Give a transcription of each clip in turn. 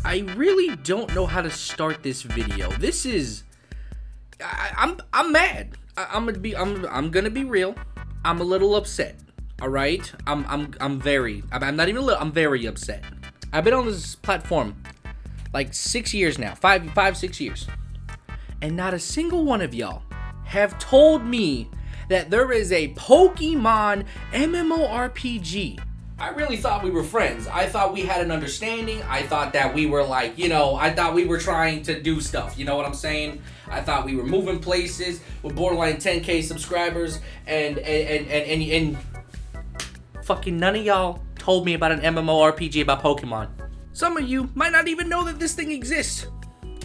I really don't know how to start this video. This is, I'm mad. I'm gonna be real. I'm a little upset. All right. I'm not even a little. I'm very upset. I've been on this platform like 6 years now, 6 years, and not a single one of y'all have told me that there is a Pokemon MMORPG. I really thought we were friends. I thought we had an understanding. I thought that we were like, I thought we were trying to do stuff. You know what I'm saying? I thought we were moving places with borderline 10K subscribers, and fucking none of y'all told me about an MMORPG about Pokemon. Some of you might not even know that this thing exists.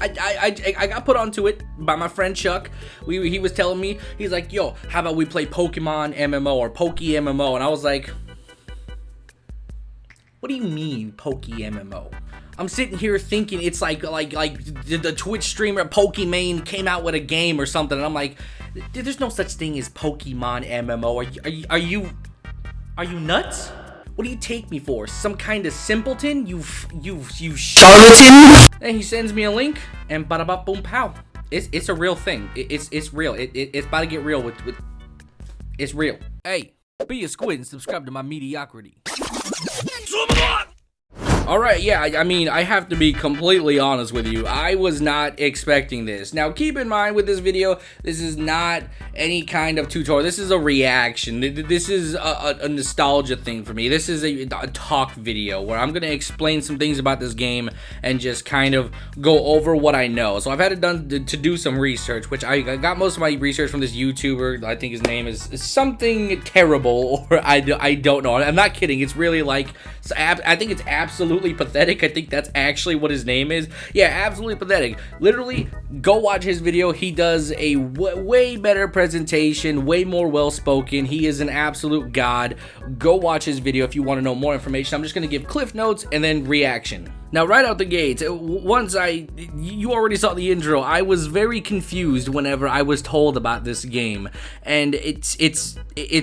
I got put onto it by my friend Chuck. He was telling me, he's like, yo, how about we play Pokemon MMO or Poke MMO? And I was like, what do you mean, Poke MMO? I'm sitting here thinking it's like the Twitch streamer Pokemon came out with a game or something, and I'm like, there's no such thing as Pokemon MMO. Are you nuts? What do you take me for? Some kind of simpleton? You charlatan? And he sends me a link, and bada bop boom pow. It's a real thing. It's real. It's about to get real with it's real. Hey, be a squid and subscribe to my mediocrity. Alright, yeah, I mean, I have to be completely honest with you. I was not expecting this. Now, keep in mind with this video, this is not any kind of tutorial. This is a reaction. This is a nostalgia thing for me. This is a talk video where I'm going to explain some things about this game and just kind of go over what I know. So I've had it to do some research, which I got most of my research from this YouTuber. I think his name is something terrible, or I don't know. I'm not kidding. It's really like, I think it's absolutely pathetic. I think that's actually what his name is. Yeah, absolutely pathetic. Literally, go watch his video. He does a way better presentation, way more well-spoken. He is an absolute god. Go watch his video if you want to know more information. I'm just going to give cliff notes and then reaction. Now, right out the gate, you already saw the intro, I was very confused whenever I was told about this game, and it's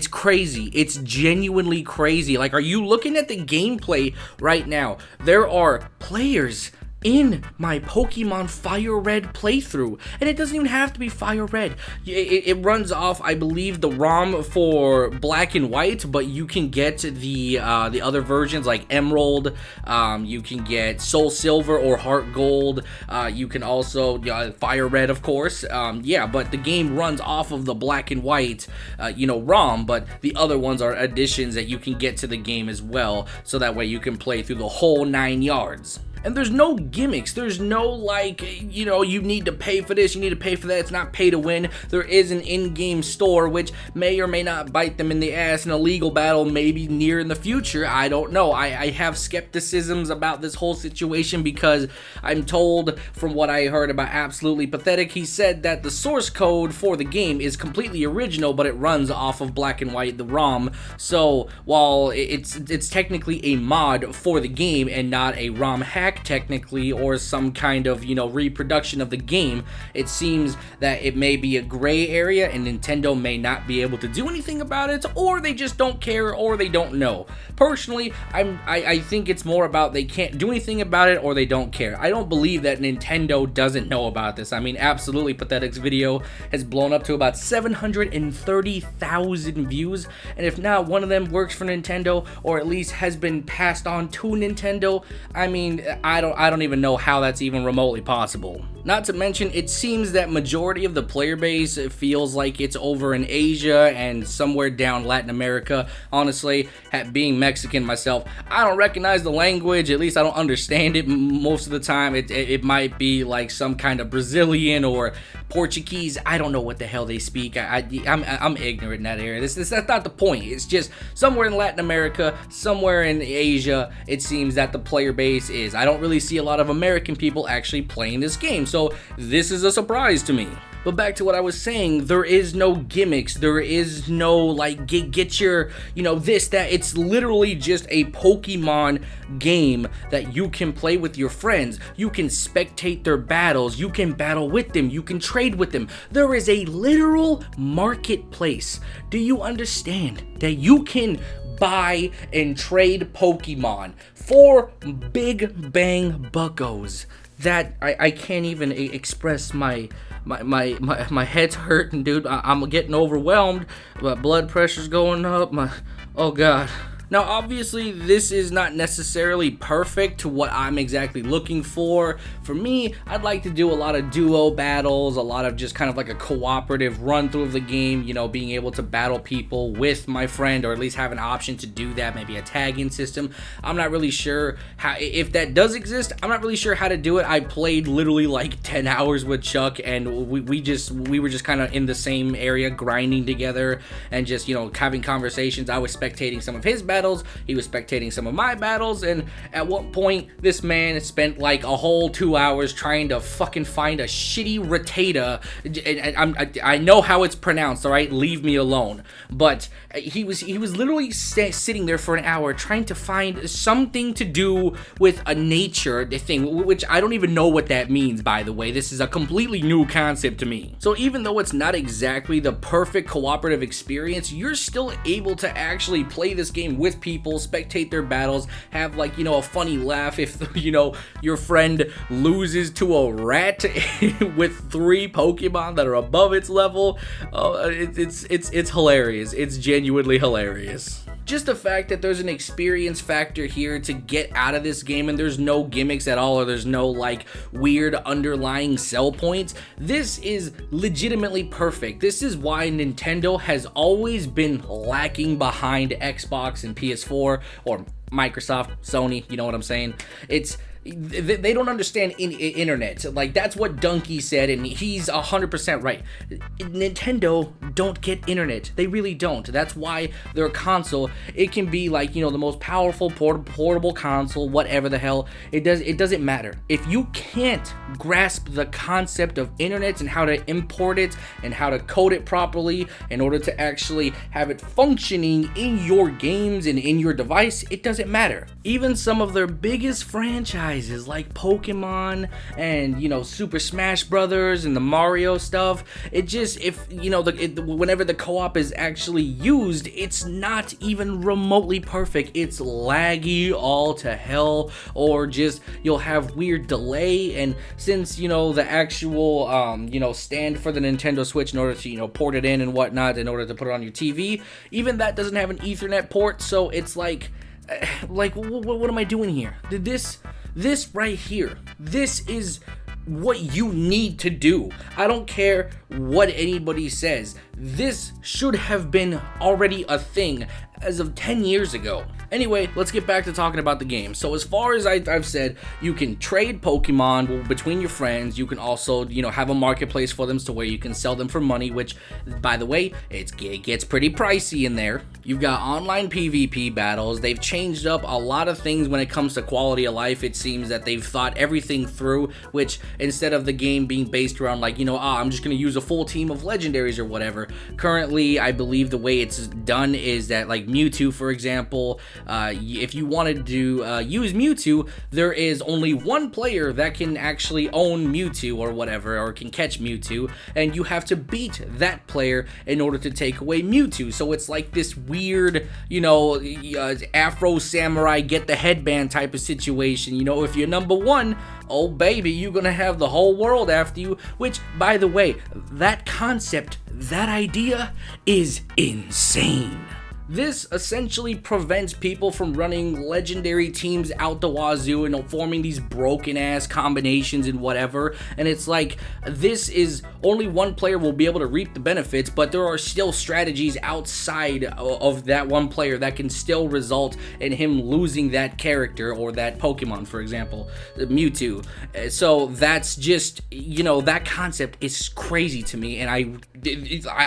crazy. It's genuinely crazy. Like, are you looking at the gameplay right now? There are players in my Pokemon Fire Red playthrough, and it doesn't even have to be Fire Red. It runs off, I believe, the ROM for Black and White, but you can get the other versions like Emerald. You can get Soul Silver or Heart Gold. You can also Fire Red, of course. Yeah, but the game runs off of the Black and White, ROM, but the other ones are additions that you can get to the game as well, so that way you can play through the whole 9 yards. And there's no gimmicks. There's no like, you need to pay for this, you need to pay for that. It's not pay to win. There is an in-game store, which may or may not bite them in the ass in a legal battle, maybe near in the future. I don't know. I have skepticisms about this whole situation because I'm told from what I heard about Absolutely Pathetic, he said that the source code for the game is completely original, but it runs off of Black and White, the ROM. So while it's technically a mod for the game and not a ROM hack technically, or some kind of reproduction of the game, it seems that it may be a gray area and Nintendo may not be able to do anything about it, or they just don't care, or they don't know. Personally, I think it's more about they can't do anything about it or they don't care. I don't believe that Nintendo doesn't know about this. I mean, Absolutely Pathetic's video has blown up to about 730,000 views, and if not one of them works for Nintendo, or at least has been passed on to Nintendo, I mean, I don't even know how that's even remotely possible. Not to mention, it seems that majority of the player base feels like it's over in Asia and somewhere down Latin America. Honestly, being Mexican myself, I don't recognize the language. At least I don't understand it most of the time. It might be like some kind of Brazilian or Portuguese. I don't know what the hell they speak. I'm ignorant in that area. That's not the point. It's just somewhere in Latin America, somewhere in Asia, it seems that the player base is. I don't really see a lot of American people actually playing this game, so this is a surprise to me. But back to what I was saying, there is no gimmicks, there is no like get your, this, that. It's literally just a Pokemon game that you can play with your friends. You can spectate their battles, you can battle with them, you can trade with them. There is a literal marketplace. Do you understand that you can buy and trade Pokemon for big bang buckos that I can't even express my head's hurting, dude. I'm getting overwhelmed. My blood pressure's going up. Oh god. Now, obviously, this is not necessarily perfect to what I'm exactly looking for. For me, I'd like to do a lot of duo battles, a lot of just kind of like a cooperative run through of the game, you know, being able to battle people with my friend, or at least have an option to do that, maybe a tagging system. I'm not really sure how, if that does exist, I'm not really sure how to do it. I played literally like 10 hours with Chuck, and we were just kind of in the same area grinding together and just, you know, having conversations. I was spectating some of his battles, he was spectating some of my battles, and at one point this man spent like a whole 2 hours trying to fucking find a shitty Rattata, and I know how it's pronounced, all right, leave me alone, but he was literally sitting there for an hour trying to find something to do with a nature thing, which I don't even know what that means, by the way. This is a completely new concept to me. So even though it's not exactly the perfect cooperative experience, you're still able to actually play this game with people, spectate their battles, have, like, you know, a funny laugh if, you know, your friend loses to a rat with 3 Pokemon that are above its level. It's hilarious. It's genuinely hilarious. Just the fact that there's an experience factor here to get out of this game, and there's no gimmicks at all, or there's no like weird underlying sell points. This is legitimately perfect. This is why Nintendo has always been lacking behind Xbox and PS4, or Microsoft, Sony, you know what I'm saying? They don't understand internet. Like, that's what Donkey said, and he's 100% right. Nintendo don't get internet. They really don't. That's why their console, it can be like, you know, the most powerful portable console, whatever the hell. It doesn't matter. If you can't grasp the concept of internet and how to import it and how to code it properly in order to actually have it functioning in your games and in your device, it doesn't matter. Even some of their biggest franchises like Pokemon and, you know, Super Smash Brothers and the Mario stuff, it just, if, you know, whenever the co-op is actually used, it's not even remotely perfect. It's laggy all to hell, or just you'll have weird delay. And since, you know, the actual you know, stand for the Nintendo Switch in order to, you know, port it in and whatnot in order to put it on your TV, even that doesn't have an Ethernet port. So it's like what am I doing here? This right here, this is what you need to do. I don't care what anybody says. This should have been already a thing as of 10 years ago. Anyway, let's get back to talking about the game. So as far as I've said, you can trade Pokemon between your friends. You can also, you know, have a marketplace for them to where you can sell them for money, which, by the way, it gets pretty pricey in there. You've got online PvP battles. They've changed up a lot of things when it comes to quality of life. It seems that they've thought everything through, which instead of the game being based around like, you know, I'm just going to use a full team of legendaries or whatever. Currently, I believe the way it's done is that, like Mewtwo, for example, if you wanted to use Mewtwo, there is only one player that can actually own Mewtwo or whatever, or can catch Mewtwo, and you have to beat that player in order to take away Mewtwo. So it's like this weird, you know, Afro Samurai get the headband type of situation. You know, if you're number one, oh baby, you're gonna have the whole world after you, which, by the way, that concept, that idea is insane. This essentially prevents people from running legendary teams out the wazoo and forming these broken ass combinations and whatever. And it's like, this is only one player will be able to reap the benefits, but there are still strategies outside of that one player that can still result in him losing that character or that Pokemon, for example, Mewtwo. So that's just, you know, that concept is crazy to me, and I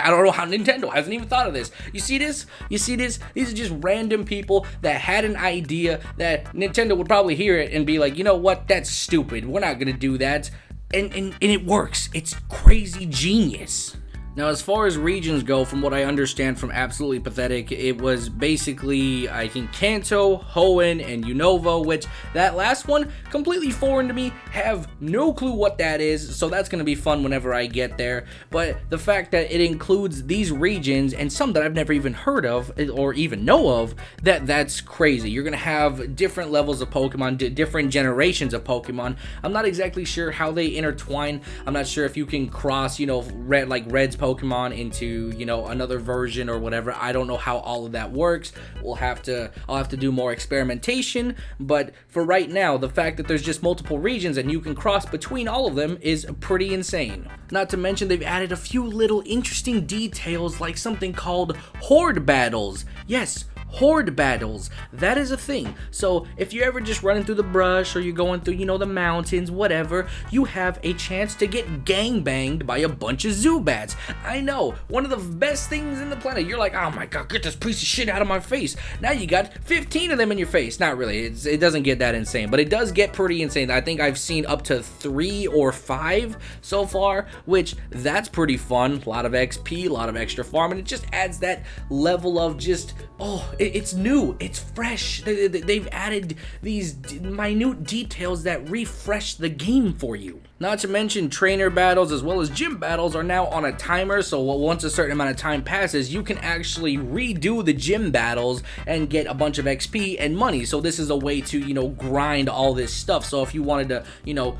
don't know how Nintendo hasn't even thought of this. You see this? These are just random people that had an idea that Nintendo would probably hear it and be like, you know what, that's stupid, we're not gonna do that, and it works. It's crazy genius. Now, as far as regions go, from what I understand from Absolutely Pathetic, it was basically, I think, Kanto, Hoenn, and Unova, which that last one, completely foreign to me, have no clue what that is, so that's going to be fun whenever I get there. But the fact that it includes these regions, and some that I've never even heard of, or even know of, that's crazy. You're going to have different levels of Pokemon, different generations of Pokemon. I'm not exactly sure how they intertwine. I'm not sure if you can cross, you know, Red's Pokemon into, you know, another version or whatever. I don't know how all of that works. I'll have to do more experimentation, but for right now, the fact that there's just multiple regions and you can cross between all of them is pretty insane. Not to mention they've added a few little interesting details like something called Horde Battles. Yes, Horde battles, that is a thing. So if you're ever just running through the brush or you're going through, you know, the mountains, whatever, you have a chance to get gangbanged by a bunch of Zubats. I know, one of the best things in the planet. You're like, oh my god, get this piece of shit out of my face. Now you got 15 of them in your face. Not really, it doesn't get that insane, but it does get pretty insane. I think I've seen up to 3 or 5 so far, which that's pretty fun. A lot of XP, a lot of extra farm, and it just adds that level of just, oh, it's new, it's fresh. They've added these minute details that refresh the game for you. Not to mention trainer battles as well as gym battles are now on a timer, so once a certain amount of time passes, you can actually redo the gym battles and get a bunch of XP and money. So this is a way to, you know, grind all this stuff. So if you wanted to, you know,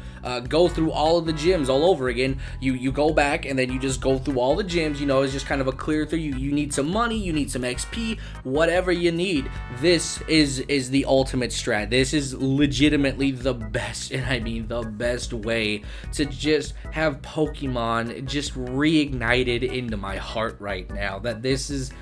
go through all of the gyms all over again, you go back and then you just go through all the gyms. You know, it's just kind of a clear through. You need some money, you need some XP, whatever you need. This is the ultimate strat. This is legitimately the best, and I mean the best way to just have Pokemon just reignited into my heart right now. That this is,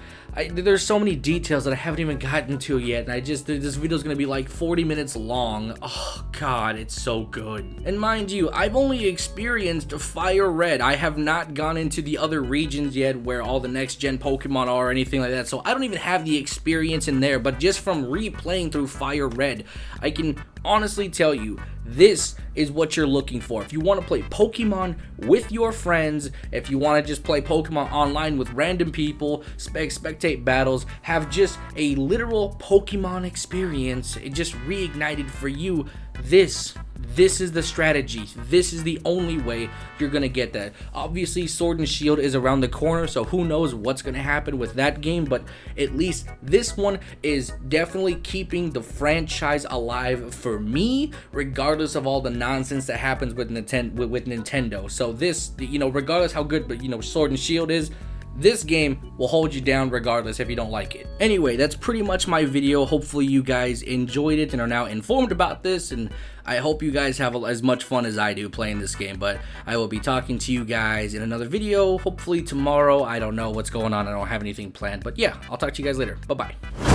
there's so many details that I haven't even gotten to yet, and this video's gonna be like 40 minutes long. Oh god, it's so good. And mind you, I've only experienced Fire Red. I have not gone into the other regions yet where all the next gen Pokemon are or anything like that, so I don't even have the experience in there. But just from replaying through Fire Red, I can honestly tell you, this is what you're looking for. If you want to play Pokemon with your friends, if you want to just play Pokemon online with random people, spectate battles, have just a literal Pokemon experience, it just reignited for you, this is the strategy. This is the only way you're gonna get that. Obviously, Sword and Shield is around the corner, so who knows what's gonna happen with that game, but at least this one is definitely keeping the franchise alive for me, regardless of all the nonsense that happens with Nintendo. So this, you know, regardless how good, but you know, Sword and Shield is, this game will hold you down regardless if you don't like it. Anyway, that's pretty much my video. Hopefully you guys enjoyed it and are now informed about this, and I hope you guys have as much fun as I do playing this game. But I will be talking to you guys in another video, hopefully tomorrow. I don't know what's going on. I don't have anything planned, but yeah, I'll talk to you guys later. Bye-bye.